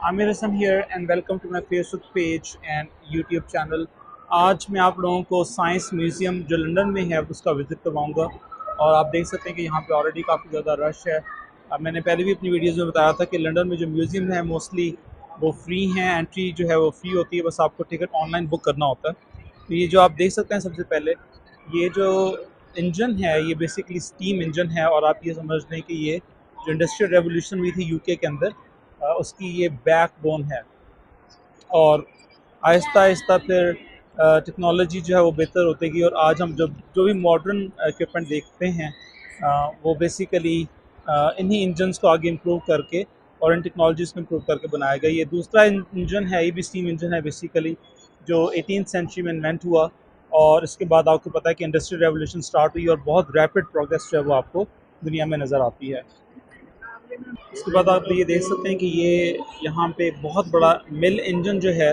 Aamir Hasan here and welcome to my Facebook page and YouTube channel. आज मैं आप लोगों को साइंस म्यूज़ियम जो लंदन में है उसका विज़िट करवाऊंगा। और आप देख सकते हैं कि यहाँ पे ऑलरेडी काफ़ी ज़्यादा रश है। अब मैंने पहले भी अपनी वीडियोज़ में बताया था कि लंदन में जो म्यूज़ियम है मोस्टली वो फ्री हैं, एंट्री जो है वो फ्री होती है, बस आपको टिकट ऑनलाइन बुक करना होता है। तो ये जो आप देख सकते हैं सबसे पहले ये जो इंजन है ये बेसिकली स्टीम इंजन है, और आप ये समझ लें कि ये जो इंडस्ट्रियल रेवोल्यूशन हुई थी यूके के अंदर उसकी ये बैकबोन है। और आहिस्ता आहिस्ता फिर टेक्नोलॉजी जो है वो बेहतर होती गई, और आज हम जब जो भी मॉडर्न इक्विपमेंट देखते हैं वो बेसिकली इन्हीं इंजन्स को आगे इम्प्रूव करके और इन टेक्नोलॉजीज़ को इम्प्रूव करके बनाया गया। ये दूसरा इंजन है, ये भी स्टीम इंजन है बेसिकली, जो 18th सेंचुरी में इन्वेंट हुआ। और इसके बाद आपको पता है कि इंडस्ट्रियल रेवोल्यूशन स्टार्ट हुई और बहुत रैपिड प्रोग्रेस जो है वो आपको दुनिया में नज़र आती है। इसके बाद आप ये देख सकते हैं कि ये यहाँ पे बहुत बड़ा मिल इंजन जो है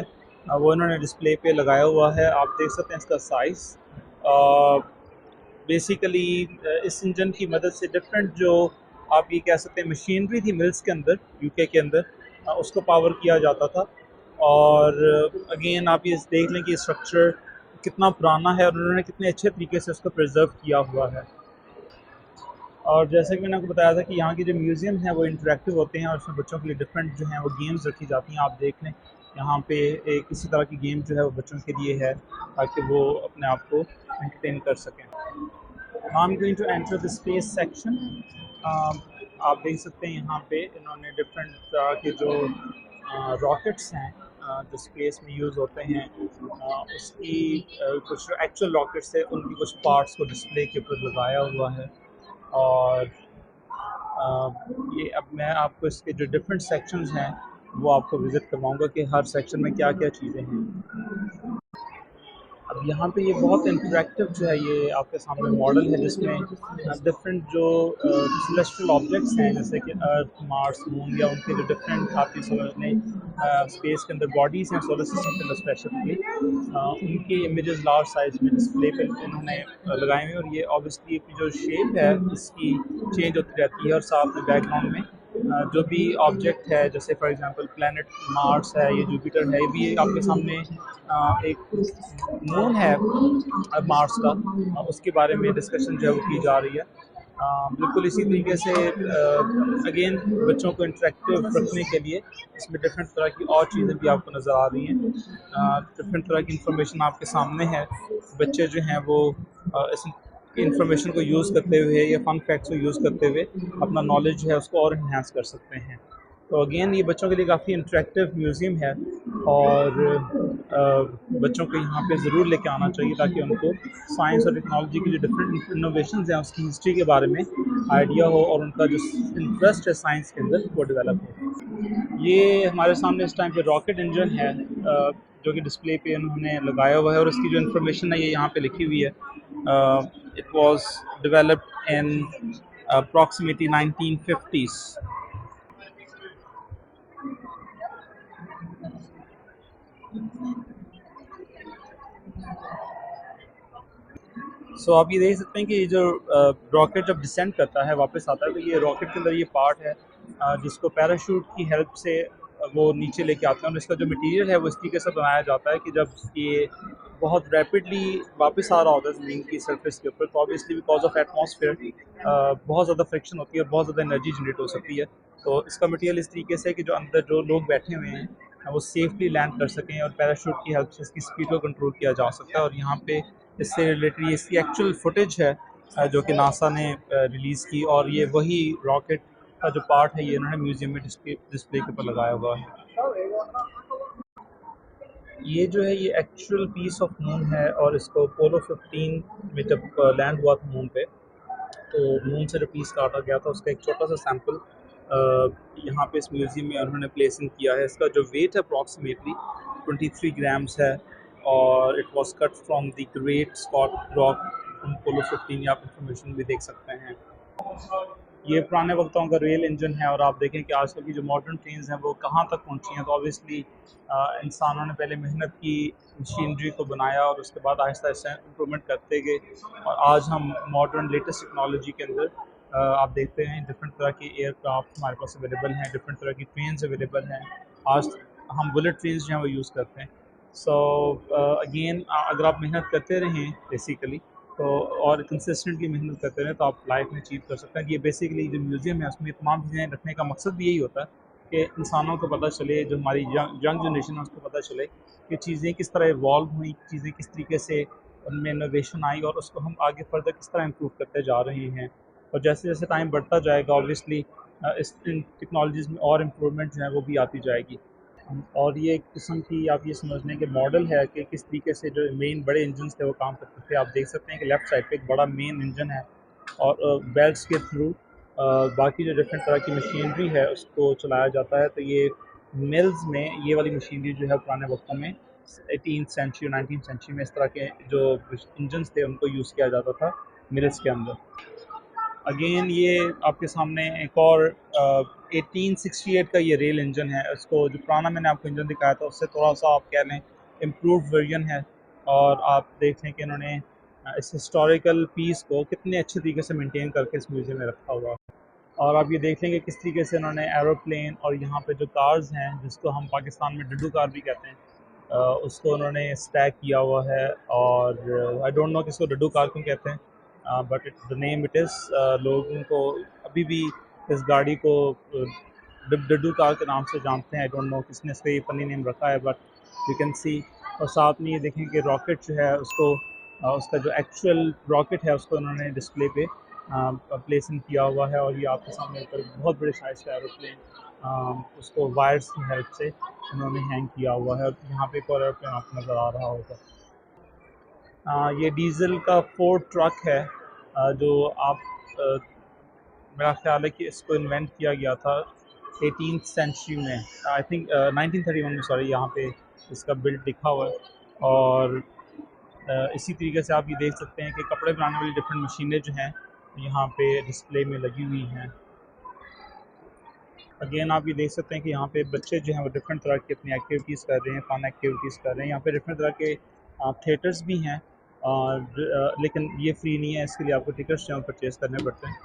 वो इन्होंने डिस्प्ले पे लगाया हुआ है। आप देख सकते हैं इसका साइज़। बेसिकली इस इंजन की मदद से डिफरेंट जो आप ये कह सकते हैं मशीनरी थी मिल्स के अंदर, यूके के अंदर, उसको पावर किया जाता था। और अगेन आप ये देख लें कि स्ट्रक्चर कितना पुराना है और उन्होंने कितने अच्छे तरीके से उसको प्रिजर्व किया हुआ है। और जैसे कि मैंने आपको बताया था कि यहाँ की जो म्यूज़ियम है वो इंटरेक्टिव होते हैं, और उसमें बच्चों के लिए डिफरेंट जो हैं वो गेम्स रखी जाती हैं। आप देख लें यहाँ पे एक किसी तरह की गेम जो है वो बच्चों के लिए है ताकि वो अपने आप को एंटरटेन कर सकें। I am going to enter the space section. आप देख सकते हैं यहाँ पे इन्होंने डिफरेंट तरह के जो रॉकेट्स हैं जो स्पेस में यूज़ होते हैं उसकी कुछ एक्चुअल रॉकेट्स है उनकी कुछ पार्ट्स को डिस्प्ले के ऊपर लगाया हुआ है। और ये अब मैं आपको इसके जो डिफरेंट सेक्शंस हैं वो आपको विज़िट करवाऊँगा कि हर सेक्शन में क्या-क्या चीज़ें हैं। अब यहाँ पे ये बहुत इंटरेक्टिव जो है ये आपके सामने मॉडल है जिसमें डिफरेंट जो सेलेस्टियल ऑब्जेक्ट्स हैं जैसे कि अर्थ, मार्स, मून, या उनके जो डिफरेंट आप ये समझ लें स्पेस के अंदर बॉडीज़ हैं सोलर सिस्टम के अंदर स्पेसिफिकली, उनके इमेजेस लार्ज साइज में डिस्प्ले पे इन्होंने लगाए हुए हैं। और ये ऑब्वियसली अपनी जो शेप है इसकी चेंज होती रहती है, और साथ में बैकग्राउंड में जो भी ऑब्जेक्ट है जैसे फॉर एग्जांपल प्लैनेट मार्स है, ये जुपिटर है, ये भी आपके सामने एक मून है मार्स का, उसके बारे में डिस्कशन जो है वो की जा रही है। बिल्कुल इसी तरीके से अगेन बच्चों को इंटरेक्टिव रखने के लिए इसमें डिफरेंट तरह की और चीज़ें भी आपको नज़र आ रही हैं। डिफरेंट तरह की इंफॉर्मेशन आपके सामने है। बच्चे जो हैं वो इस इंफॉर्मेशन को यूज़ करते हुए या फन फैक्ट्स को यूज़ करते हुए अपना नॉलेज जो है उसको और इन्हांस कर सकते हैं। तो अगेन ये बच्चों के लिए काफ़ी इंटरेक्टिव म्यूज़ियम है, और बच्चों को यहाँ पे ज़रूर लेके आना चाहिए ताकि उनको साइंस और टेक्नोलॉजी की जो डिफरेंट इनोवेशंस हैं उसकी हिस्ट्री के बारे में आइडिया हो, और उनका जो इंटरेस्ट है साइंस के अंदर वो डेवलप हो। ये हमारे सामने इस टाइम पे रॉकेट इंजन है जो कि डिस्प्ले पे उन्होंने लगाया हुआ है, और इसकी जो इन्फॉर्मेशन है ये यहाँ पे लिखी हुई है। It was developed in approximately 1950s। सो आप ये देख सकते हैं कि ये जो रॉकेट जब डिसेंड करता है वापस आता है तो ये रॉकेट के अंदर ये पार्ट है जिसको पैराशूट की हेल्प से वो नीचे लेके आते हैं, और इसका जो मटेरियल है वो इस तरीके से बनाया जाता है कि जब ये बहुत रैपिडली वापस आ रहा होता है ज़मीन की सरफेस के ऊपर, तो ऑब्वियसली बिकॉज ऑफ एटमॉस्फेयर बहुत ज़्यादा फ्रिक्शन होती है, बहुत ज़्यादा एनर्जी जनरेट हो सकती है। तो इसका मटेरियल इस तरीके से है कि जो अंदर जो लोग बैठे हुए हैं वो सेफली लैंड कर सकें, और पैराशूट की हेल्प से इसकी स्पीड को कंट्रोल किया जा सकता है। और यहाँ पे इससे रिलेटेड इसकी एक्चुअल फुटेज है जो कि नासा ने रिलीज़ की, और ये वही रॉकेट का जो पार्ट है ये इन्होंने म्यूज़ियम में डिस्प्ले के ऊपर लगाया हुआ है। ये जो है ये एक्चुअल पीस ऑफ मून है, और इसको पोलो 15 में जब लैंड हुआ था मून पे, तो मून से जो पीस काटा गया था उसका एक छोटा सा सैंपल यहाँ पे इस म्यूज़ियम में उन्होंने प्लेसिंग किया है। इसका जो वेट है अप्रॉक्सीमेटली 23 ग्राम्स है, और it was cut from the great Scott rock from Polo 15। आप इंफॉर्मेशन भी देख सकते हैं। ये पुराने वक्तों का रेल इंजन है, और आप देखें कि आजकल की जो मॉडर्न ट्रेन्स हैं वो कहाँ तक पहुँची हैं। तो ऑब्वियसली इंसानों ने पहले मेहनत की, मशीनरी को बनाया, और उसके बाद आहिस्ता आहिस्ता इम्प्रूवमेंट करते गए, और आज हम मॉडर्न लेटेस्ट टेक्नोलॉजी के अंदर आप देखते हैं डिफरेंट तरह के एयरक्राफ्ट हमारे पास अवेलेबल हैं, डिफरेंट तरह की ट्रेन्स अवेलेबल हैं। आज हम बुलेट ट्रेन्स जो हैं वो यूज़ करते हैं। सो अगेन अगर आप मेहनत करते रहें बेसिकली तो और कंसिस्टेंटली मेहनत करते रहें तो आप लाइफ में अचीव कर सकते हैं। ये बेसिकली जो म्यूज़ियम है उसमें तमाम चीज़ें रखने का मकसद भी यही होता है कि इंसानों को पता चले, जो हमारी यंग जनरेशन है उसको पता चले कि चीज़ें किस तरह इवॉल्व हुई, चीज़ें किस तरीके से उनमें इनोवेशन आई और उसको हम आगे फर्दर किस तरह इम्प्रूव करते जा रहे हैं। और जैसे जैसे टाइम बढ़ता जाएगा ऑब्वियसली इस इन टेक्नोलॉजीज़ में और इम्प्रूवमेंट जो है वो भी आती जाएगी। और ये एक किस्म की आप ये समझ लें कि मॉडल है कि किस तरीके से जो मेन बड़े इंजन थे वो काम करते थे। आप देख सकते हैं कि लेफ़्ट साइड पे एक बड़ा मेन इंजन है और बेल्ट्स के थ्रू बाकी जो डिफरेंट तरह की मशीनरी है उसको चलाया जाता है। तो ये मिल्स में ये वाली मशीनरी जो है पुराने वक्तों में 18th सेंचुरी 19th सेंचुरी में इस तरह के जो इंजन थे उनको यूज़ किया जाता था मिल्स के अंदर। अगेन ये आपके सामने एक और 1868 का ये रेल इंजन है। इसको जो पुराना मैंने आपको इंजन दिखाया था उससे थोड़ा सा आप कह लें इम्प्रूव वर्जन है। और आप देख लें कि इन्होंने इस हिस्टोरिकल पीस को कितने अच्छे तरीके से मेंटेन करके इस म्यूज़ियम में रखा हुआ है। और आप ये देख लेंगे किस तरीके से इन्होंने एरोप्लेन और यहाँ पे जो कार्स हैं जिसको हम पाकिस्तान में डड्डू कार भी कहते हैं उसको उन्होंने स्टैक किया हुआ है। और आई डोंट नो कि इसको डड्डू कार क्यों कहते हैं, but it the name it is. लोगों को अभी भी इस गाड़ी को डड्डू कार के नाम से जानते हैं। आई डोंट नो किसने इसका ये फनी नेम रखा है, बट यू कैन सी। और साथ में ये देखें कि रॉकेट जो है उसको उसका जो एक्चुअल रॉकेट है उसको उन्होंने डिस्प्ले पे प्लेसन किया हुआ है। और ये आपके सामने ऊपर बहुत बड़े साइज का एरोप्लेन उसको वायर्स की हेल्प से उन्होंने हैंग किया हुआ है। और यहाँ पे एक और एरोप्लेन आपको नज़र आ रहा होगा। ये डीजल का फोर्ड ट्रक है जो आप अ, मेरा ख्याल है कि इसको इन्वेंट किया गया था 18th सेंचुरी में, आई थिंक 1931 में, सॉरी यहाँ पे इसका बिल्ड लिखा हुआ है। और इसी तरीके से आप ये देख सकते हैं कि कपड़े बनाने वाली डिफरेंट मशीनें जो हैं यहाँ पे डिस्प्ले में लगी हुई हैं। अगेन आप ये देख सकते हैं कि यहाँ पे बच्चे जो हैं वो डिफरेंट तरह की अपनी एक्टिविटीज़ कर रहे हैं, फन एक्टिविटीज़ कर रहे हैं। यहाँ पे डिफरेंट तरह के थिएटर्स भी हैं और लेकिन ये फ्री नहीं है, इसके लिए आपको टिकट्स जो हैं परचेज़ करने पड़ते हैं।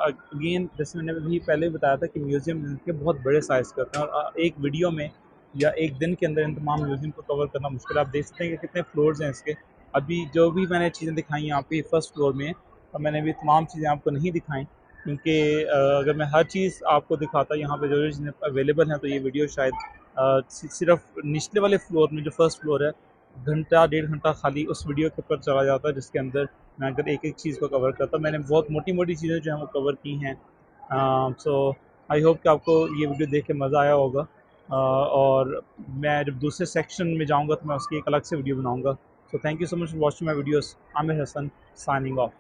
अगेन जैसे मैंने अभी पहले बताया था कि म्यूज़ियम के बहुत बड़े साइज़ के होते हैं और एक वीडियो में या एक दिन के अंदर इन तमाम म्यूज़ियम को कवर करना मुश्किल है। आप देख सकते हैं कि कितने फ्लोर्स हैं इसके। अभी जो भी मैंने चीज़ें दिखाई यहाँ पे फर्स्ट फ्लोर में है और मैंने अभी तमाम चीज़ें आपको नहीं दिखाई क्योंकि अगर मैं हर चीज़ आपको दिखाता यहाँ पे जो चीज़ें अवेलेबल हैं तो ये वीडियो शायद सिर्फ निचले वाले फ्लोर में जो फर्स्ट फ्लोर है घंटा डेढ़ घंटा खाली उस वीडियो के ऊपर चला जाता है, जिसके अंदर मैं अगर एक एक चीज़ को कवर करता मैंने बहुत मोटी मोटी चीज़ें जो हैं वो कवर की हैं। सो आई होप कि आपको ये वीडियो देख के मज़ा आया होगा। और मैं जब दूसरे सेक्शन में जाऊँगा तो मैं उसकी एक अलग से वीडियो बनाऊँगा। So thank you so much for watching my videos. Aamir Hasan signing of.